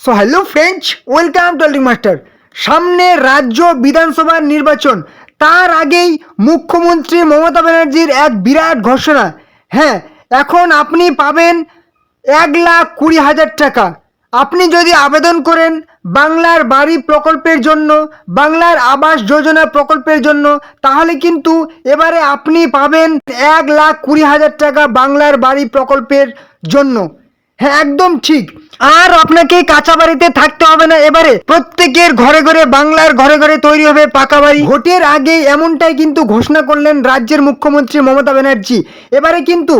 So hello friends, welcome to আল্টিং master. সামনে রাজ্য বিধানসভার নির্বাচন, তার আগেই মুখ্যমন্ত্রী মমতা ব্যানার্জির এক বিরাট ঘোষণা। হ্যাঁ, এখন আপনি পাবেন 1,20,000 টাকা। আপনি যদি আবেদন করেন বাংলার বাড়ি প্রকল্পের জন্য, বাংলার আবাস যোজনা প্রকল্পের জন্য, তাহলে কিন্তু এবারে আপনি পাবেন 1,20,000 টাকা বাংলার বাড়ি প্রকল্পের জন্য। হ্যাঁ, একদম ঠিক। আর আপনাকে কাঁচা বাড়িতে থাকতে হবে না, এবারে প্রত্যেকের ঘরে ঘরে, বাংলার ঘরে ঘরে তৈরি হবে পাকা বাড়ি। ভোটের আগে এমনটাই কিন্তু ঘোষণা করলেন রাজ্যের মুখ্যমন্ত্রী মমতা ব্যানার্জি। এবারে কিন্তু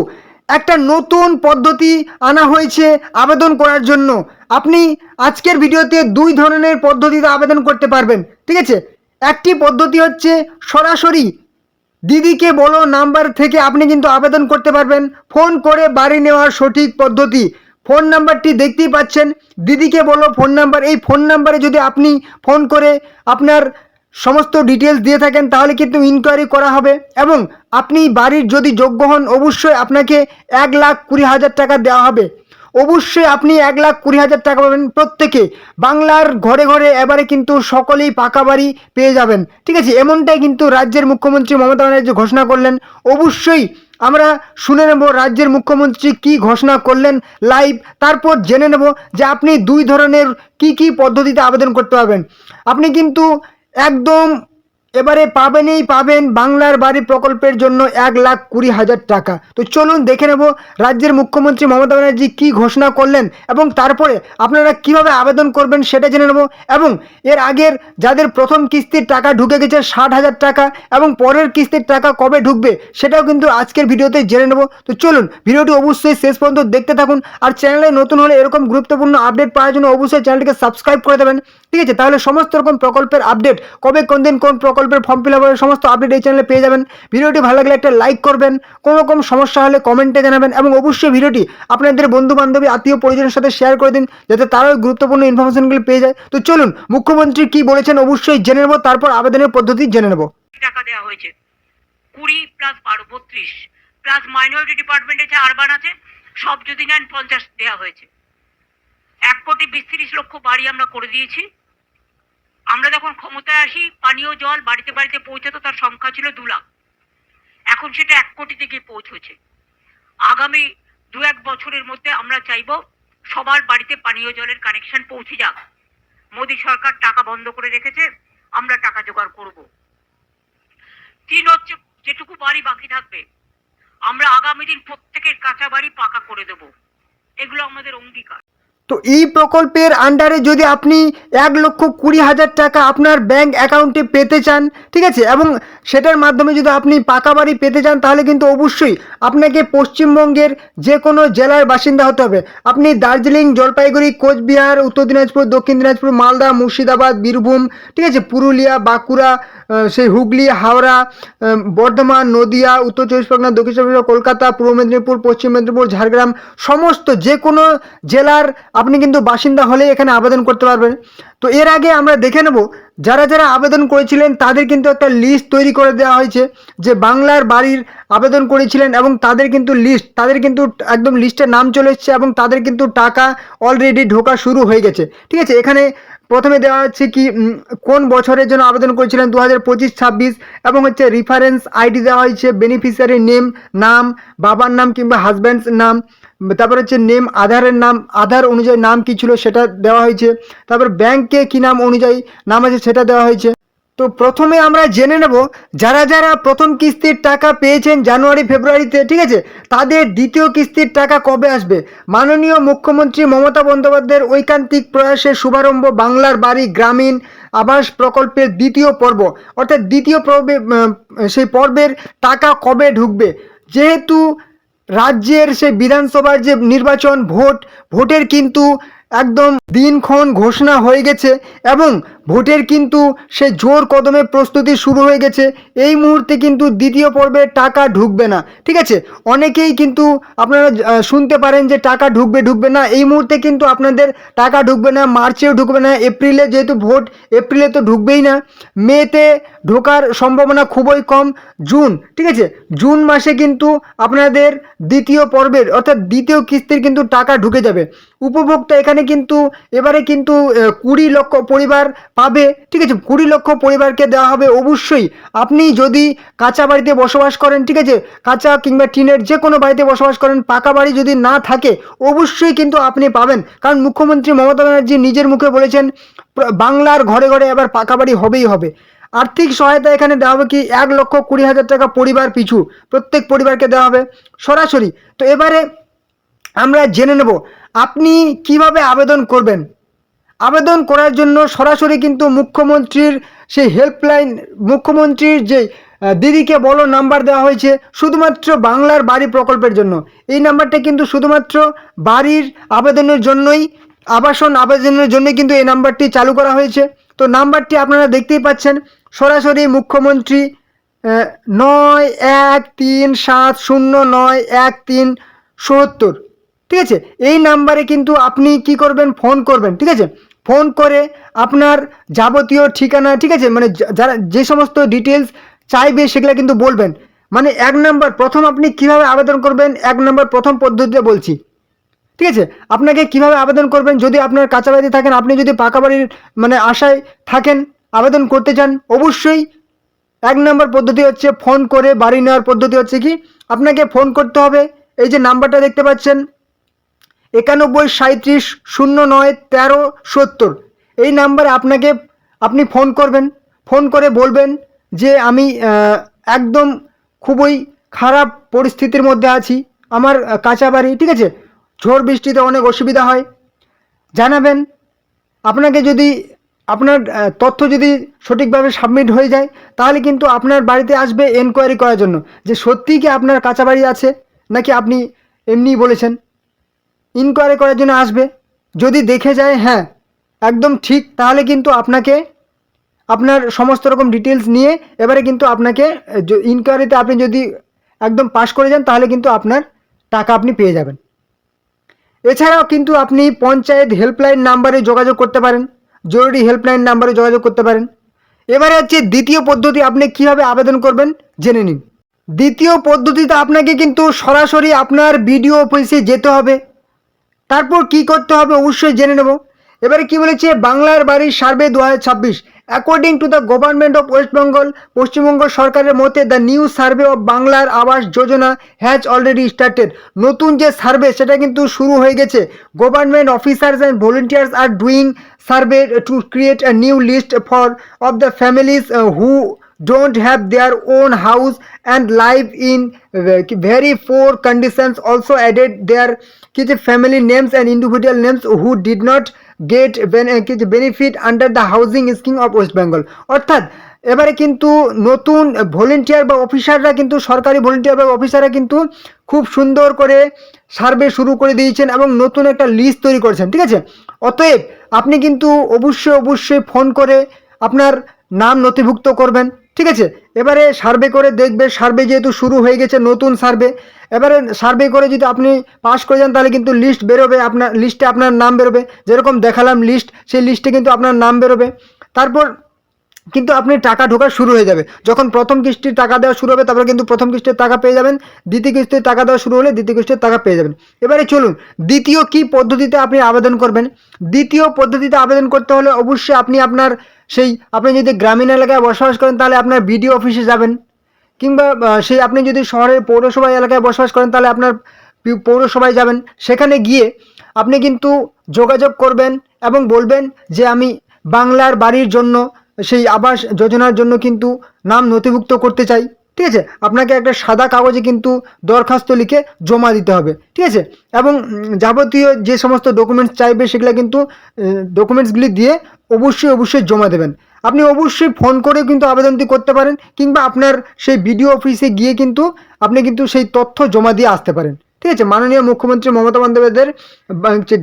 একটা নতুন পদ্ধতি আনা হয়েছে আবেদন করার জন্য। আপনি আজকের ভিডিওতে দুই ধরনের পদ্ধতিতে আবেদন করতে পারবেন, ঠিক আছে? একটি পদ্ধতি হচ্ছে সরাসরি দিদিকে বলো নাম্বার থেকে আপনি কিন্তু আবেদন করতে পারবেন, ফোন করে বাড়ি নেওয়ার সঠিক পদ্ধতি। ফোন নাম্বারটি দেখতেই পাচ্ছেন, দিদিকে বলো ফোন নাম্বার। এই ফোন নাম্বারে যদি আপনি ফোন করে আপনার সমস্ত ডিটেলস দিয়ে থাকেন তাহলে কিন্তু ইনকোয়ারি করা হবে, এবং আপনি বাড়ির যদি যোগ্য হন অবশ্যই আপনাকে 1,20,000 টাকা দেওয়া হবে। অবশ্যই আপনি 1,20,000 টাকা পাবেন প্রত্যেকে। বাংলার ঘরে ঘরে এবারে কিন্তু সকলেই পাকা বাড়ি পেয়ে যাবেন, ঠিক আছে? এমনটাই কিন্তু রাজ্যের মুখ্যমন্ত্রী মমতা ব্যানার্জি ঘোষণা করলেন। অবশ্যই আমরা শুনে নেব রাজ্যের মুখ্যমন্ত্রী কি ঘোষণা করলেন লাইভ, তারপর জেনে নেব যে আপনি দুই ধরনের কি পদ্ধতিতে আবেদন করতে পারবেন। আপনি কিন্তু একদম এবারে পাবেন বাংলার বাড়ি প্রকল্পের জন্য 1,20,000 টাকা। তো চলুন দেখে নেব রাজ্যের মুখ্যমন্ত্রী মমতা ব্যানার্জি কী ঘোষণা করলেন, এবং তারপরে আপনারা কিভাবে আবেদন করবেন সেটা জেনে নেব। এবং এর আগের যাদের প্রথম কিস্তির টাকা ঢুকে গেছে 60,000 টাকা, এবং পরের কিস্তির টাকা কবে ঢুকবে সেটাও কিন্তু আজকের ভিডিওতে জেনে নেব। তো চলুন ভিডিওটি অবশ্যই শেষ পর্যন্ত দেখতে থাকুন। আর চ্যানেলে নতুন হলে এরকম গুরুত্বপূর্ণ আপডেট পাওয়ার জন্য অবশ্যই চ্যানেলটিকে সাবস্ক্রাইব করে দেবেন, ঠিক আছে? তাহলে সমস্ত রকম প্রকল্পের আপডেট, কবে কোন দিন কোন প্রকল্পের ফর্ম ফিল আপ হবে, সমস্ত আপডেট এই চ্যানেলে পেয়ে যাবেন। ভিডিওটি ভালো লাগলে একটা লাইক করবেন, কোনো রকম সমস্যা হলে কমেন্টে জানাবেন, এবং অবশ্যই ভিডিওটি আপনাদের বন্ধু বান্ধবী আত্মীয় পরিজনের সাথে শেয়ার করে দিন যাতে তারাও গুরুত্বপূর্ণ ইনফরমেশনগুলো পেয়ে যায়। তো চলুন মুখ্যমন্ত্রী কি বলেছেন অবশ্যই জেনে নেব, তারপর আবেদনের পদ্ধতি জেনে নেব। টাকা দেওয়া হয়েছে 20 প্লাস 12 32 প্লাস মাইনরিটি ডিপার্টমেন্টে যে আরবান আছে সব যদি নেন 50 দেওয়া হয়েছে। 1,20,30,00,000 বাড়ি আমরা করে দিয়েছি। আমরা যখন ক্ষমতায় আসি পানীয় জল বাড়িতে বাড়িতে পৌঁছাতো, তার সংখ্যা ছিল 2 লাখ, এখন সেটা 1 কোটিতে গিয়ে পৌঁছেছে। আগামী 2-1 বছরের মধ্যে আমরা চাইব সবার বাড়িতে পানীয় জলের কানেকশন পৌঁছে যাক। মোদী সরকার টাকা বন্ধ করে রেখেছে, আমরা টাকা জোগাড় করব। 3 হচ্ছে যেটুকু বাড়ি বাকি থাকবে আমরা আগামী দিন প্রত্যেকের কাঁচা বাড়ি পাকা করে দেব, এগুলো আমাদের অঙ্গীকার। তো এই প্রকল্পের আন্ডারে যদি আপনি 1,20,000 টাকা আপনার ব্যাংক অ্যাকাউন্টে পেতে চান, ঠিক আছে, এবং সেটার মাধ্যমে যদি আপনি পাকা বাড়ি পেতে চান তাহলে কিন্তু অবশ্যই আপনাকে পশ্চিমবঙ্গের যে কোনো জেলার বাসিন্দা হতে হবে। আপনি দার্জিলিং, জলপাইগুড়ি, কোচবিহার, উত্তর দিনাজপুর, দক্ষিণ দিনাজপুর, মালদা, মুর্শিদাবাদ, বীরভূম, ঠিক আছে, পুরুলিয়া, বাঁকুড়া, সেই হুগলি, হাওড়া, বর্ধমান, নদিয়া, উত্তর 24 পরগনা, দক্ষিণ 24 পরগনা, কলকাতা, পূর্ব মেদিনীপুর, পশ্চিম মেদিনীপুর, ঝাড়গ্রাম, সমস্ত যে কোনো জেলার আপনি কিন্তু বাসিন্দা হলে এখানে আবেদন করতে পারবেন। তো এর আগে আমরা দেখে নেব যারা যারা আবেদন করেছিলেন তাদের কিন্তু একটা লিস্ট তৈরি করে দেওয়া হয়েছে, যে বাংলার বাড়ির আবেদন করেছিলেন এবং তাদের কিন্তু লিস্ট, তাদের কিন্তু একদম লিস্টে নাম চলে এসছে, এবং তাদের কিন্তু টাকা অলরেডি ঢোকা শুরু হয়ে গেছে, ঠিক আছে? এখানে প্রথমে দেওয়া হচ্ছে কি কোন বছরের জন্য আবেদন করেছিলেন, 2025-26, এবং হচ্ছে রেফারেন্স আইডি দেওয়া হয়েছে, বেনিফিশিয়ারি নেম, নাম, বাবার নাম কিংবা হাজব্যান্ডস নাম, তারপর হচ্ছে নেম, আধারের নাম, আধার অনুযায়ী নাম কী ছিল সেটা দেওয়া হয়েছে, তারপর ব্যাংকে কী নাম অনুযায়ী নাম আছে সেটা দেওয়া হয়েছে। তো প্রথমে আমরা জেনে নেব যারা যারা প্রথম কিস্তির টাকা পেয়েছেন জানুয়ারি ফেব্রুয়ারিতে, ঠিক আছে, তাদের দ্বিতীয় কিস্তির টাকা কবে আসবে। মাননীয় মুখ্যমন্ত্রী মমতা বন্দ্যোপাধ্যায়ের ঐকান্তিক প্রয়াসের শুভারম্ভ বাংলার বাড়ি গ্রামীণ আবাস প্রকল্পের দ্বিতীয় পর্ব, অর্থাৎ দ্বিতীয় পর্বে সেই পর্বের টাকা কবে ঢুকবে। যেহেতু রাজ্যের সেই বিধানসভার যে নির্বাচন, ভোটের কিন্তু একদম দিনক্ষণ ঘোষণা হয়ে গেছে, এবং ভোটের কিন্তু সে জোর কদমে প্রস্তুতি শুরু হয়ে গেছে। এই মুহূর্তে কিন্তু দ্বিতীয় পর্বের টাকা ঢুকবে না, ঠিক আছে? অনেকেই কিন্তু আপনারা শুনতে পারেন যে টাকা ঢুকবে না। এই মুহূর্তে কিন্তু আপনাদের টাকা ঢুকবে না, মার্চেও ঢুকবে না, এপ্রিলে যেহেতু ভোট, এপ্রিলে তো ঢুকবেই না, মেতে ঢোকার সম্ভাবনা খুবই কম, জুন, ঠিক আছে, জুন মাসে কিন্তু আপনাদের দ্বিতীয় পর্বের অর্থাৎ দ্বিতীয় কিস্তির কিন্তু টাকা ঢুকে যাবে। উপভোক্তা এখানে এখানে কিন্তু এবারে কিন্তু 20 লক্ষ পরিবার পাবে, ঠিক আছে। 20 লক্ষ পরিবারকে দেওয়া হবে। অবশ্যই আপনি যদি কাঁচা বাড়িতে বসবাস করেন, ঠিক আছে, কাঁচা কিংবা টিনের যে কোনো বাড়িতে বসবাস করেন, পাকা বাড়ি যদি না থাকে অবশ্যই কিন্তু আপনি পাবেন। কারণ মুখ্যমন্ত্রী মমতা ব্যানার্জি নিজের মুখে বলেছেন বাংলার ঘরে ঘরে এবার পাকা বাড়ি হবেই হবে। আর্থিক সহায়তা এখানে দেওয়া হবে কি 1,20,000 টাকা পরিবার পিছু, প্রত্যেক পরিবারকে দেওয়া হবে সরাসরি। তো এবারে আমরা জেনে নেব আপনি কিভাবে আবেদন করবেন। আবেদন করার জন্য সরাসরি কিন্তু মুখ্যমন্ত্রীর সেই হেল্পলাইন, মুখ্যমন্ত্রীর যে দিদিকে বলো নাম্বার দেওয়া হয়েছে শুধুমাত্র বাংলার বাড়ি প্রকল্পের জন্য। এই নাম্বারটা কিন্তু শুধুমাত্র বাড়ির আবেদনের জন্যই, আবাসন আবেদনের জন্যই কিন্তু এই নাম্বারটি চালু করা হয়েছে। তো নাম্বারটি আপনারা দেখতেই পাচ্ছেন, সরাসরি মুখ্যমন্ত্রী 9137091370, ঠিক আছে। এই নাম্বারে কিন্তু আপনি কি করবেন, ফোন করবেন, ঠিক আছে। ফোন করে আপনার যাবতীয় ঠিকানা, ঠিক আছে, মানে যারা যে সমস্ত ডিটেলস চাইবে সেগুলো কিন্তু বলবেন। মানে 1 নম্বর প্রথম আপনি কিভাবে আবেদন করবেন, 1 নম্বর প্রথম পদ্ধতিতে বলছি, ঠিক আছে। আপনাকে কিভাবে আবেদন করবেন, যদি আপনার কাঁচা বাড়ি থাকেন, আপনি যদি পাকা বাড়ির মানে আশায় থাকেন, আবেদন করতে চান, অবশ্যই 1 নম্বর পদ্ধতি হচ্ছে ফোন করে বাড়ি নেওয়ার পদ্ধতি হচ্ছে কি আপনাকে ফোন করতে হবে। এই যে নাম্বারটা দেখতে পাচ্ছেন 9137091370, এই নাম্বারে আপনি ফোন করবেন। ফোন করে বলবেন যে আমি একদম খুবই খারাপ পরিস্থিতির মধ্যে আছি, আমার কাঁচা বাড়ি, ঠিক আছে, ঝড় বৃষ্টিতে অনেক অসুবিধা হয়, জানাবেন। আপনাকে যদি আপনার তথ্য যদি সঠিকভাবে সাবমিট হয়ে যায় তাহলে কিন্তু আপনার বাড়িতে আসবে এনকোয়ারি করার জন্য যে সত্যিই কি আপনার কাঁচা বাড়ি আছে নাকি আপনি এমনিই বলেছেন। ইনকোয়ারি করার জন্য আসবে। যদি দেখে যায় হ্যাঁ একদম ঠিক, তাহলে কিন্তু আপনাকে আপনার সমস্ত রকম ডিটেলস নিয়ে এবারে কিন্তু আপনাকে ইনকোয়ারিতে আপনি যদি একদম পাস করে যান তাহলে কিন্তু আপনার টাকা আপনি পেয়ে যাবেন। এছাড়াও কিন্তু আপনি পঞ্চায়েত হেল্পলাইন নাম্বারে যোগাযোগ করতে পারেন, জরুরি হেল্পলাইন নাম্বারে যোগাযোগ করতে পারেন। এবারে হচ্ছে দ্বিতীয় পদ্ধতি, আপনি কিভাবে আবেদন করবেন জেনে নিন। দ্বিতীয় পদ্ধতিতে আপনাকে কিন্তু সরাসরি আপনার বিডিও অফিসে যেতে হবে। তারপর কি করতে হবে অবশ্যই জেনে নেব। এবারে কি বলেছে, বাংলার বাড়ির survey 2026 according to the government of West Bengal, Paschimbanga সরকারের মতে দ্য নিউ সার্ভে অফ বাংলার Awas Yojana has already started. নতুন যে সার্ভে সেটা কিন্তু শুরু হয়ে গেছে। Government officers and volunteers are doing survey to create a new list for of the families who don't have their own house and live in very poor conditions. Also added their family names and individual names who did not get benefit under the housing scheme of West Bengal. অর্থাৎ এবারে কিন্তু নতুন volunteer বা অফিসাররা কিন্তু, সরকারি volunteer বা অফিসাররা কিন্তু খুব সুন্দর করে সার্ভে শুরু করে দিয়েছেন এবং নতুন একটা লিস্ট তৈরি করেছেন, ঠিক আছে। অতএব আপনি কিন্তু অবশ্যই ফোন করে আপনার নাম নথিভুক্ত করবেন, ঠিক আছে। এবারে সার্ভে করে দেখবে, সার্ভে যেহেতু শুরু হয়ে গেছে নতুন সার্ভে, এবারে সার্ভে করে যদি আপনি পাস করে যান তাহলে কিন্তু লিস্ট বেরোবে, আপনার লিস্টে আপনার নাম বেরোবে, যেরকম দেখালাম লিস্ট, সেই লিস্টে কিন্তু আপনার নাম বেরোবে। তারপর কিন্তু আপনি টাকা ঢোকা শুরু হয়ে যাবে। যখন প্রথম কিস্তির টাকা দেওয়া শুরু হবে তারপর কিন্তু প্রথম কিস্তির টাকা পেয়ে যাবেন, দ্বিতীয় কিস্তির টাকা দেওয়া শুরু হলে দ্বিতীয় কিস্তির টাকা পেয়ে যাবেন। এবারে চলুন দ্বিতীয় কি পদ্ধতিতে আপনি আবেদন করবেন। দ্বিতীয় পদ্ধতিতে আবেদন করতে হলে অবশ্যই আপনি আপনার আপনি যদি গ্রামীণ এলাকায় বসবাস করেন তাহলে আপনার বিডিও অফিসে যাবেন, কিংবা আপনি যদি শহরের পৌরসভা এলাকায় বসবাস করেন তাহলে আপনার পৌরসভায় যাবেন। সেখানে গিয়ে আপনি কিন্তু যোগাযোগ করবেন এবং বলবেন যে আমি বাংলার বাড়ির জন্য সেই আবাস যোজনার জন্য কিন্তু নাম নথিভুক্ত করতে চাই, ঠিক আছে। আপনাকে একটা সাদা কাগজে কিন্তু দরখাস্ত লিখে জমা দিতে হবে, ঠিক আছে। এবং যাবতীয় যে সমস্ত ডকুমেন্টস চাইবে সেগুলো কিন্তু ডকুমেন্টসগুলি দিয়ে অবশ্যই জমা দেবেন। আপনি অবশ্যই ফোন করে কিন্তু আবেদনটি করতে পারেন, কিংবা আপনার সেই বিডিও অফিসে গিয়ে কিন্তু আপনি কিন্তু সেই তথ্য জমা দিয়ে আসতে পারেন, ঠিক আছে। মাননীয় মুখ্যমন্ত্রী মমতা বন্দ্যোপাধ্যায়ের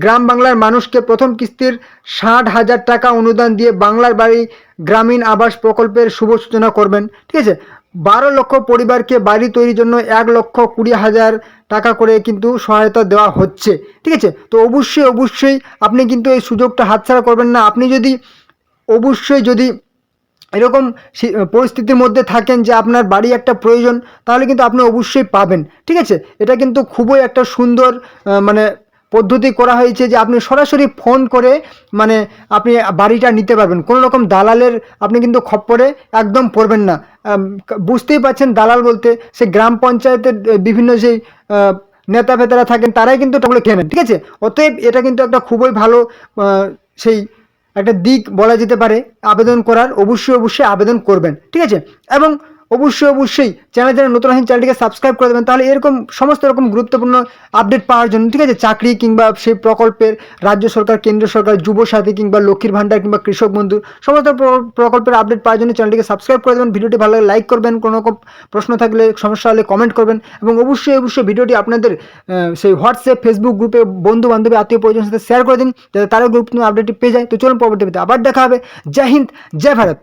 গ্রাম বাংলার মানুষকে প্রথম কিস্তির 60,000 টাকা অনুদান দিয়ে বাংলার বাড়ি গ্রামীণ আবাস প্রকল্পের শুভ সূচনা করবেন, ঠিক আছে। 12 লক্ষ পরিবারকে বাড়ি তৈরির জন্য 1,20,000 টাকা করে কিন্তু সহায়তা দেওয়া হচ্ছে, ঠিক আছে। তো অবশ্যই আপনি কিন্তু এই সুযোগটা হাতছাড়া করবেন না। আপনি যদি এরকম পরিস্থিতির মধ্যে থাকেন যে আপনার বাড়ি একটা প্রয়োজন, তাহলে কিন্তু আপনি অবশ্যই পাবেন, ঠিক আছে। এটা কিন্তু খুবই একটা সুন্দর মানে পদ্ধতি করা হয়েছে যে আপনি সরাসরি ফোন করে মানে আপনি বাড়িটা নিতে পারবেন, কোনো রকম দালালের আপনি কিন্তু খপ্পরে একদম পড়বেন না। বুঝতেই পারছেন দালাল বলতে সে গ্রাম পঞ্চায়েতের বিভিন্ন যেই নেতা ফেতারা থাকেন তারাই কিন্তু ওগুলো খেয়ে নেন, ঠিক আছে। অতএব এটা কিন্তু একটা খুবই ভালো সেই একটা দিক বলা যেতে পারে আবেদন করার। অবশ্যই আবেদন করবেন, ঠিক আছে। এবং অবশ্যই চ্যানেল যারা নতুন আছেন চ্যানেলটিকে সাবস্ক্রাইব করে দেবেন, তাহলে এরকম সমস্ত রকম গুরুত্বপূর্ণ আপডেট পাওয়ার জন্য, ঠিক আছে। চাকরি কিংবা সেই প্রকল্পের রাজ্য সরকার, কেন্দ্র সরকার, যুব সাথী কিংবা লক্ষ্মীর ভাণ্ডার কিংবা কৃষক বন্ধু সমস্ত প্রকল্পের আপডেট পাওয়ার জন্য চ্যানেলটিকে সাবস্ক্রাইব করে দেবেন। ভিডিওটি ভালো লাগলে লাইক করবেন, কোনো রকম প্রশ্ন থাকলে সমস্যা হলে কমেন্ট করবেন, এবং অবশ্যই ভিডিওটি আপনাদের সেই হোয়াটসঅ্যাপ ফেসবুক গ্রুপে বন্ধু বান্ধবী আত্মীয় পরিজনের সাথে শেয়ার করে দিন, যাতে তারা গ্রুপ আপডেটটি পেয়ে যায়। তো চলুন পরবর্তী ভিডিওতে আবার দেখা হবে। জয় হিন্দ, জয় ভারত।